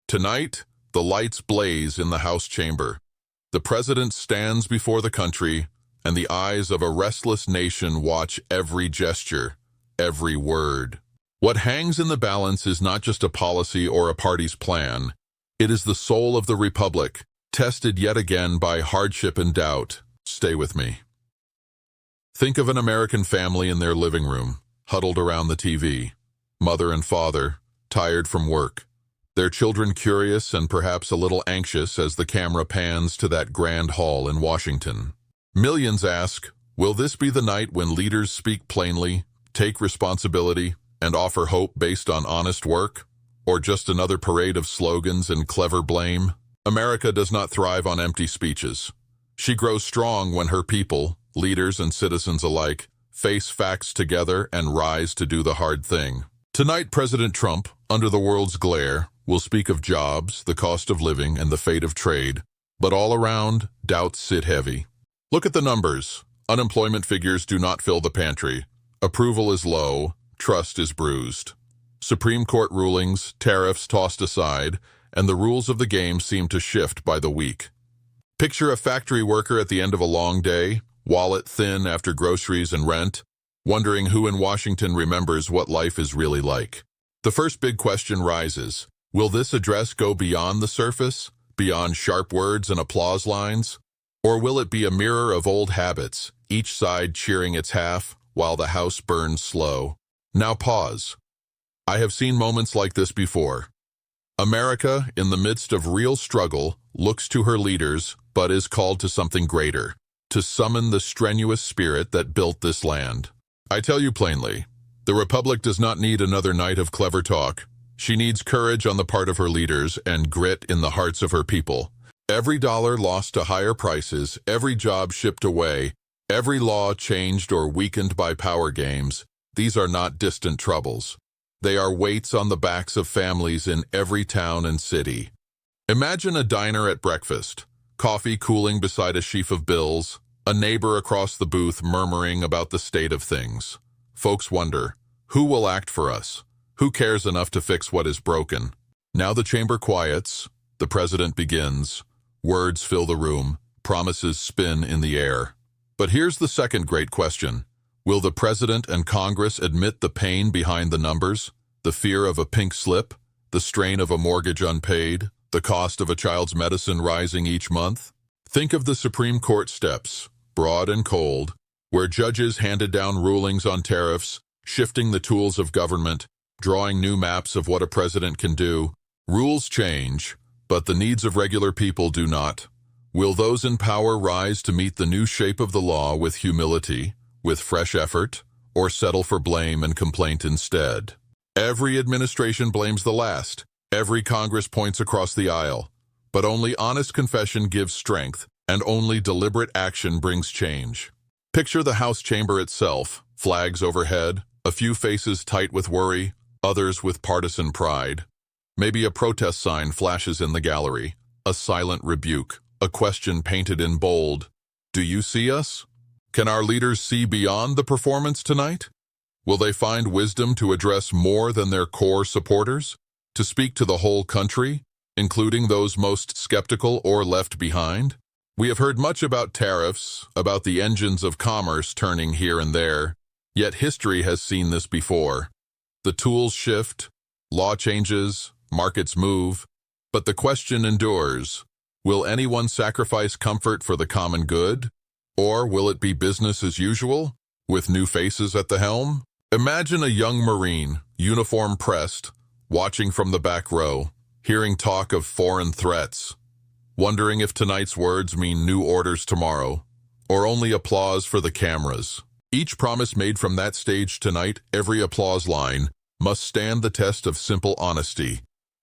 Tonight, the lights blaze in the House chamber. The president stands before the country, and the eyes of a restless nation watch every gesture, every word. What hangs in the balance is not just a policy or a party's plan. It is the soul of the republic, tested yet again by hardship and doubt. Stay with me. Think of an American family in their living room, huddled around the TV. Mother and father, tired from work. Their children curious and perhaps a little anxious as the camera pans to that grand hall in Washington. Millions ask, will this be the night when leaders speak plainly, take responsibility, and offer hope based on honest work? Or just another parade of slogans and clever blame? America does not thrive on empty speeches. She grows strong when her people, leaders and citizens alike, face facts together and rise to do the hard thing. Tonight, President Trump, under the world's glare, will speak of jobs, the cost of living, and the fate of trade. But all around, doubts sit heavy. Look at the numbers. Unemployment figures do not fill the pantry. Approval is low. Trust is bruised. Supreme Court rulings, tariffs tossed aside, and the rules of the game seem to shift by the week. Picture a factory worker at the end of a long day, wallet thin after groceries and rent, wondering who in Washington remembers what life is really like. The first big question rises. Will this address go beyond the surface, beyond sharp words and applause lines? Or will it be a mirror of old habits, each side cheering its half while the house burns slow? Now pause. I have seen moments like this before. America, in the midst of real struggle, looks to her leaders, but is called to something greater, to summon the strenuous spirit that built this land. I tell you plainly, the Republic does not need another night of clever talk. She needs courage on the part of her leaders and grit in the hearts of her people. Every dollar lost to higher prices, every job shipped away, every law changed or weakened by power games, these are not distant troubles. They are weights on the backs of families in every town and city. Imagine a diner at breakfast, coffee cooling beside a sheaf of bills, a neighbor across the booth murmuring about the state of things. Folks wonder, who will act for us? Who cares enough to fix what is broken? Now the chamber quiets, the president begins. Words fill the room, promises spin in the air. But here's the second great question. Will the president and Congress admit the pain behind the numbers, the fear of a pink slip, the strain of a mortgage unpaid, the cost of a child's medicine rising each month? Think of the Supreme Court steps, broad and cold, where judges handed down rulings on tariffs, shifting the tools of government, drawing new maps of what a president can do. Rules change, but the needs of regular people do not. Will those in power rise to meet the new shape of the law with humility, with fresh effort, or settle for blame and complaint instead? Every administration blames the last. Every Congress points across the aisle. But only honest confession gives strength, and only deliberate action brings change. Picture the House chamber itself, flags overhead, a few faces tight with worry, others with partisan pride. Maybe a protest sign flashes in the gallery, a silent rebuke, a question painted in bold. Do you see us? Can our leaders see beyond the performance tonight? Will they find wisdom to address more than their core supporters? To speak to the whole country, including those most skeptical or left behind? We have heard much about tariffs, about the engines of commerce turning here and there, yet history has seen this before. The tools shift, law changes, markets move, but the question endures. Will anyone sacrifice comfort for the common good? Or will it be business as usual, with new faces at the helm? Imagine a young Marine, uniform pressed, watching from the back row, hearing talk of foreign threats, wondering if tonight's words mean new orders tomorrow, or only applause for the cameras. Each promise made from that stage tonight, every applause line, must stand the test of simple honesty.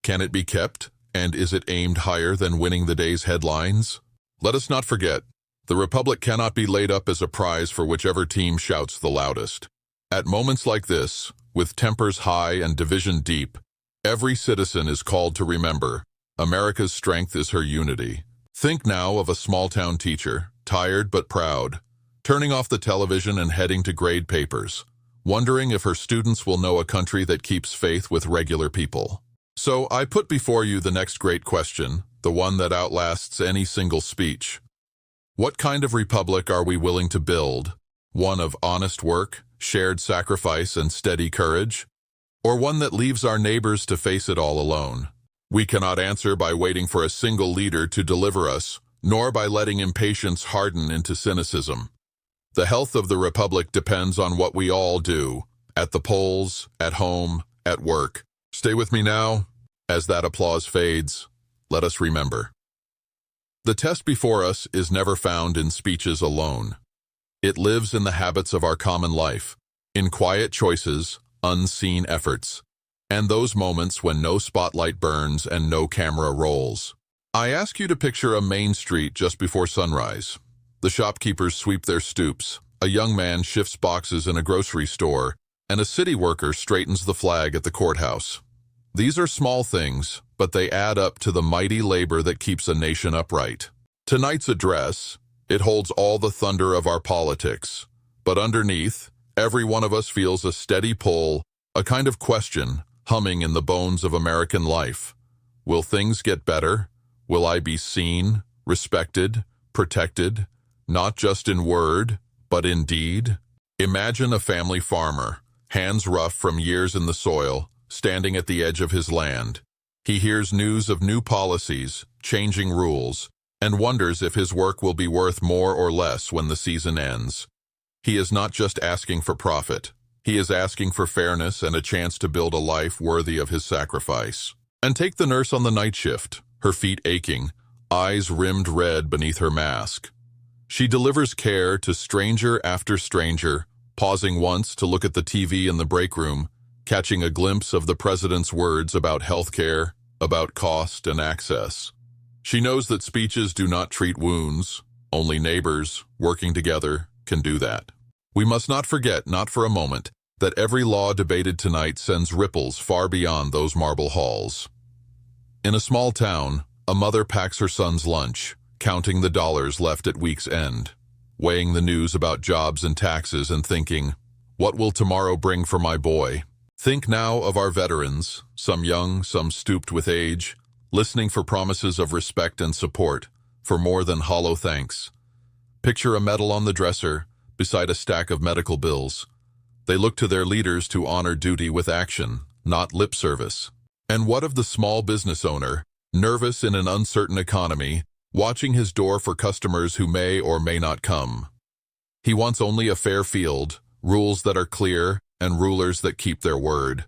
Can it be kept, and is it aimed higher than winning the day's headlines? Let us not forget, the Republic cannot be laid up as a prize for whichever team shouts the loudest. At moments like this, with tempers high and division deep, every citizen is called to remember, America's strength is her unity. Think now of a small-town teacher, tired but proud, turning off the television and heading to grade papers, wondering if her students will know a country that keeps faith with regular people. So I put before you the next great question, the one that outlasts any single speech. What kind of republic are we willing to build? One of honest work, shared sacrifice, and steady courage? Or one that leaves our neighbors to face it all alone? We cannot answer by waiting for a single leader to deliver us, nor by letting impatience harden into cynicism. The health of the republic depends on what we all do, at the polls, at home, at work. Stay with me now. As that applause fades, let us remember. The test before us is never found in speeches alone. It lives in the habits of our common life, in quiet choices, unseen efforts, and those moments when no spotlight burns and no camera rolls. I ask you to picture a main street just before sunrise. The shopkeepers sweep their stoops, a young man shifts boxes in a grocery store, and a city worker straightens the flag at the courthouse. These are small things, but they add up to the mighty labor that keeps a nation upright. Tonight's address, it holds all the thunder of our politics, but underneath, every one of us feels a steady pull, a kind of question humming in the bones of American life. Will things get better? Will I be seen, respected, protected, not just in word, but in deed? Imagine a family farmer, hands rough from years in the soil, standing at the edge of his land. He hears news of new policies, changing rules, and wonders if his work will be worth more or less when the season ends. He is not just asking for profit. He is asking for fairness and a chance to build a life worthy of his sacrifice. And take the nurse on the night shift, her feet aching, eyes rimmed red beneath her mask. She delivers care to stranger after stranger, pausing once to look at the TV in the break room, catching a glimpse of the president's words about health care, about cost and access. She knows that speeches do not treat wounds. Only neighbors, working together, can do that. We must not forget, not for a moment, that every law debated tonight sends ripples far beyond those marble halls. In a small town, a mother packs her son's lunch, counting the dollars left at week's end, weighing the news about jobs and taxes and thinking, what will tomorrow bring for my boy? Think now of our veterans, some young, some stooped with age, listening for promises of respect and support, for more than hollow thanks. Picture a medal on the dresser, beside a stack of medical bills. They look to their leaders to honor duty with action, not lip service. And what of the small business owner, nervous in an uncertain economy, watching his door for customers who may or may not come? He wants only a fair field, rules that are clear, and rulers that keep their word.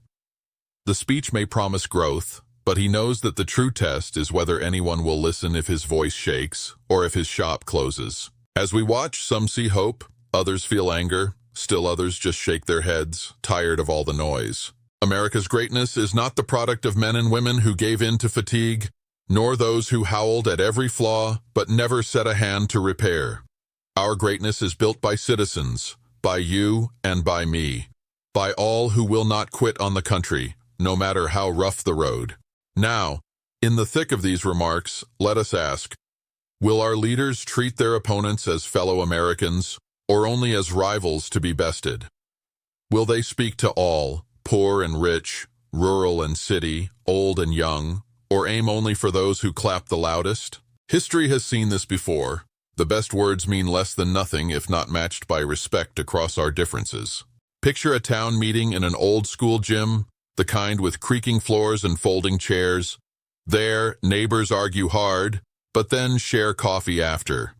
The speech may promise growth, but he knows that the true test is whether anyone will listen if his voice shakes, or if his shop closes. As we watch, some see hope, others feel anger, still others just shake their heads, tired of all the noise. America's greatness is not the product of men and women who gave in to fatigue, nor those who howled at every flaw but never set a hand to repair. Our greatness is built by citizens, by you and by me, by all who will not quit on the country, no matter how rough the road. Now, in the thick of these remarks, let us ask, will our leaders treat their opponents as fellow Americans, or only as rivals to be bested? Will they speak to all, poor and rich, rural and city, old and young, or aim only for those who clap the loudest? History has seen this before. The best words mean less than nothing if not matched by respect across our differences. Picture a town meeting in an old school gym, the kind with creaking floors and folding chairs. There, neighbors argue hard, but then share coffee after.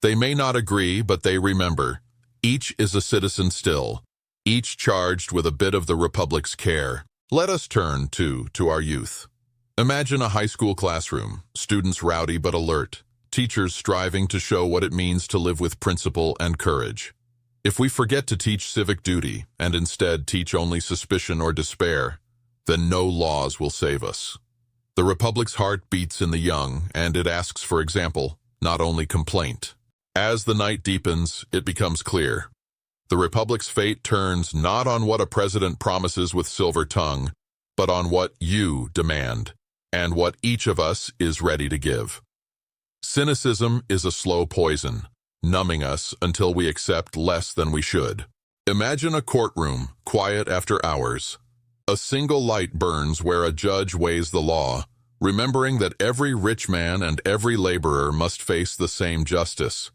They may not agree, but they remember. Each is a citizen still, each charged with a bit of the Republic's care. Let us turn, to our youth. Imagine a high school classroom, students rowdy but alert, teachers striving to show what it means to live with principle and courage. If we forget to teach civic duty and instead teach only suspicion or despair, then no laws will save us. The Republic's heart beats in the young, and it asks for example, not only complaint. As the night deepens, it becomes clear. The Republic's fate turns not on what a president promises with silver tongue, but on what you demand, and what each of us is ready to give. Cynicism is a slow poison, numbing us until we accept less than we should. Imagine a courtroom, quiet after hours. A single light burns where a judge weighs the law, remembering that every rich man and every laborer must face the same justice.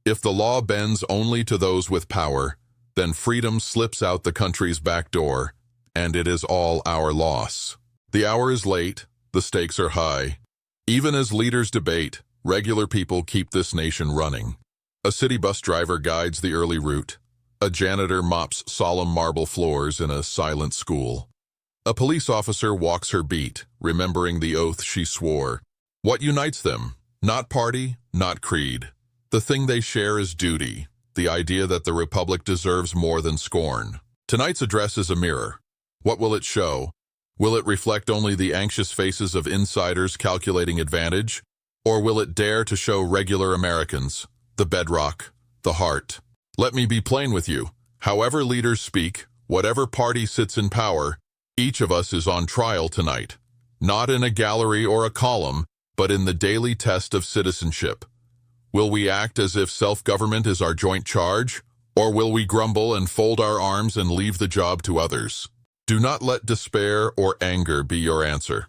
If the law bends only to those with power, then freedom slips out the country's back door, and it is all our loss. The hour is late, the stakes are high. Even as leaders debate, regular people keep this nation running. A city bus driver guides the early route. A janitor mops solemn marble floors in a silent school. A police officer walks her beat, remembering the oath she swore. What unites them? Not party, not creed. The thing they share is duty, the idea that the Republic deserves more than scorn. Tonight's address is a mirror. What will it show? Will it reflect only the anxious faces of insiders calculating advantage? Or will it dare to show regular Americans, the bedrock, the heart? Let me be plain with you. However leaders speak, whatever party sits in power, each of us is on trial tonight. Not in a gallery or a column, but in the daily test of citizenship. Will we act as if self-government is our joint charge? Or will we grumble and fold our arms and leave the job to others? Do not let despair or anger be your answer.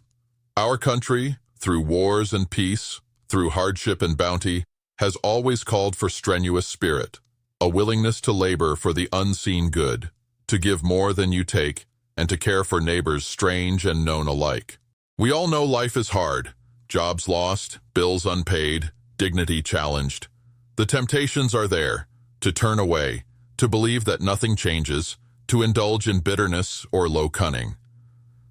Our country, through wars and peace, through hardship and bounty, has always called for strenuous spirit, a willingness to labor for the unseen good, to give more than you take, and to care for neighbors strange and known alike. We all know life is hard, jobs lost, bills unpaid, dignity challenged. The temptations are there, to turn away, to believe that nothing changes, to indulge in bitterness or low cunning.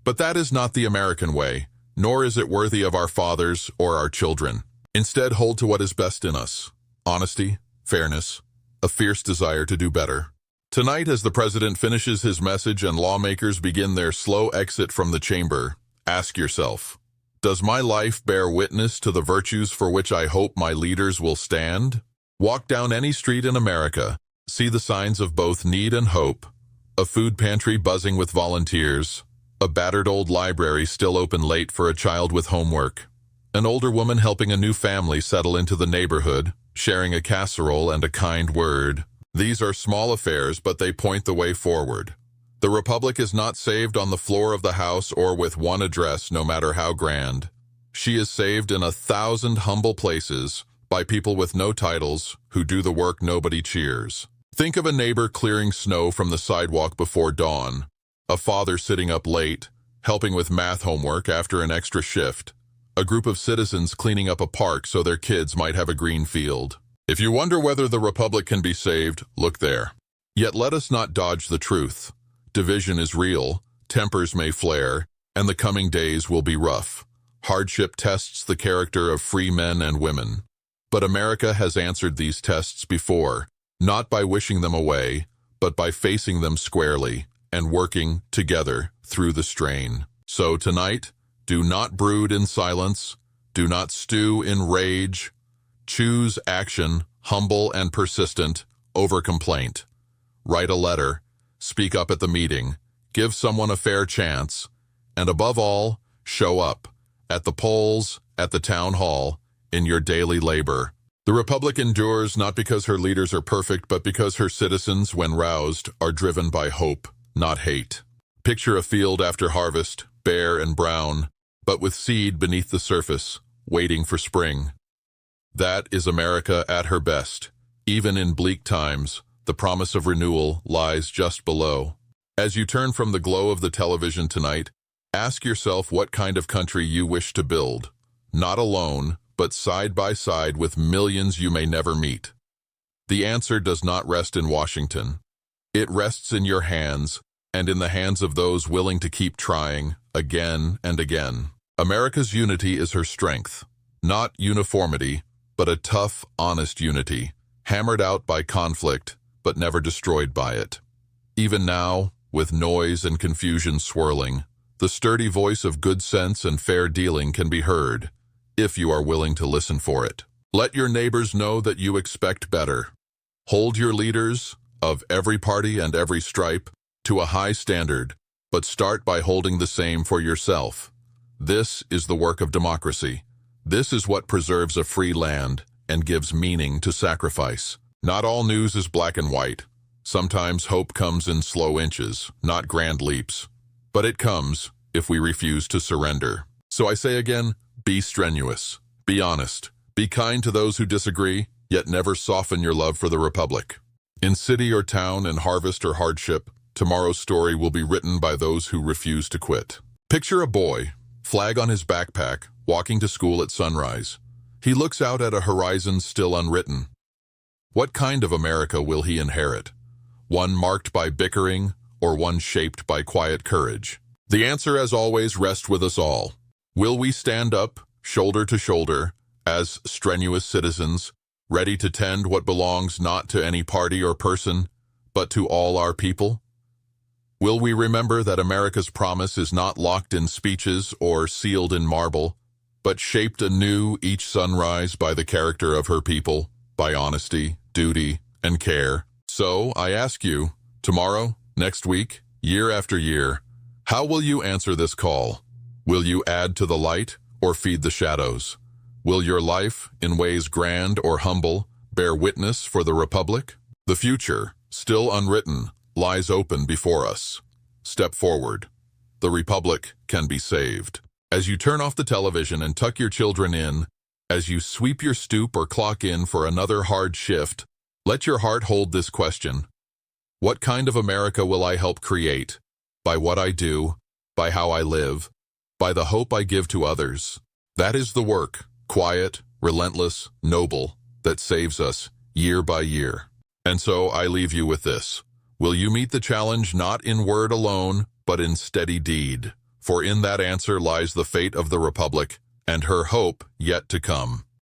But that is not the American way, nor is it worthy of our fathers or our children. Instead, hold to what is best in us: honesty, fairness, a fierce desire to do better. Tonight, as the president finishes his message and lawmakers begin their slow exit from the chamber, ask yourself, does my life bear witness to the virtues for which I hope my leaders will stand? Walk down any street in America, see the signs of both need and hope: a food pantry buzzing with volunteers, a battered old library still open late for a child with homework, an older woman helping a new family settle into the neighborhood, sharing a casserole and a kind word. These are small affairs, but they point the way forward. The Republic is not saved on the floor of the House or with one address, no matter how grand. She is saved in 1,000 humble places by people with no titles who do the work nobody cheers. Think of a neighbor clearing snow from the sidewalk before dawn, a father sitting up late, helping with math homework after an extra shift, a group of citizens cleaning up a park so their kids might have a green field. If you wonder whether the Republic can be saved, look there. Yet let us not dodge the truth. Division is real, tempers may flare, and the coming days will be rough. Hardship tests the character of free men and women. But America has answered these tests before, not by wishing them away, but by facing them squarely and working together through the strain. So tonight, do not brood in silence, do not stew in rage. Choose action, humble and persistent, over complaint. Write a letter, speak up at the meeting, give someone a fair chance, and above all, show up, at the polls, at the town hall, in your daily labor. The Republic endures not because her leaders are perfect, but because her citizens, when roused, are driven by hope, not hate. Picture a field after harvest, bare and brown, but with seed beneath the surface, waiting for spring. That is America at her best. Even in bleak times, the promise of renewal lies just below. As you turn from the glow of the television tonight, ask yourself what kind of country you wish to build. Not alone, but side by side with millions you may never meet. The answer does not rest in Washington. It rests in your hands, and in the hands of those willing to keep trying, again and again. America's unity is her strength. Not uniformity, but a tough, honest unity, hammered out by conflict, but never destroyed by it. Even now, with noise and confusion swirling, the sturdy voice of good sense and fair dealing can be heard, if you are willing to listen for it. Let your neighbors know that you expect better. Hold your leaders, of every party and every stripe, to a high standard, but start by holding the same for yourself. This is the work of democracy. This is what preserves a free land and gives meaning to sacrifice. Not all news is black and white. Sometimes hope comes in slow inches, not grand leaps. But it comes if we refuse to surrender. So I say again, be strenuous, be honest, be kind to those who disagree, yet never soften your love for the Republic. In city or town, in harvest or hardship, tomorrow's story will be written by those who refuse to quit. Picture a boy, flag on his backpack, walking to school at sunrise. He looks out at a horizon still unwritten. What kind of America will he inherit? One marked by bickering, or one shaped by quiet courage? The answer, as always, rests with us all. Will we stand up, shoulder to shoulder, as strenuous citizens, ready to tend what belongs not to any party or person, but to all our people? Will we remember that America's promise is not locked in speeches or sealed in marble, but shaped anew each sunrise by the character of her people, by honesty, duty, and care? So, I ask you, tomorrow, next week, year after year, how will you answer this call? Will you add to the light or feed the shadows? Will your life, in ways grand or humble, bear witness for the Republic? The future, still unwritten, lies open before us. Step forward. The Republic can be saved. As you turn off the television and tuck your children in, as you sweep your stoop or clock in for another hard shift, let your heart hold this question. What kind of America will I help create? By what I do, by how I live, by the hope I give to others. That is the work, quiet, relentless, noble, that saves us year by year. And so I leave you with this. Will you meet the challenge not in word alone, but in steady deed? For in that answer lies the fate of the Republic and her hope yet to come.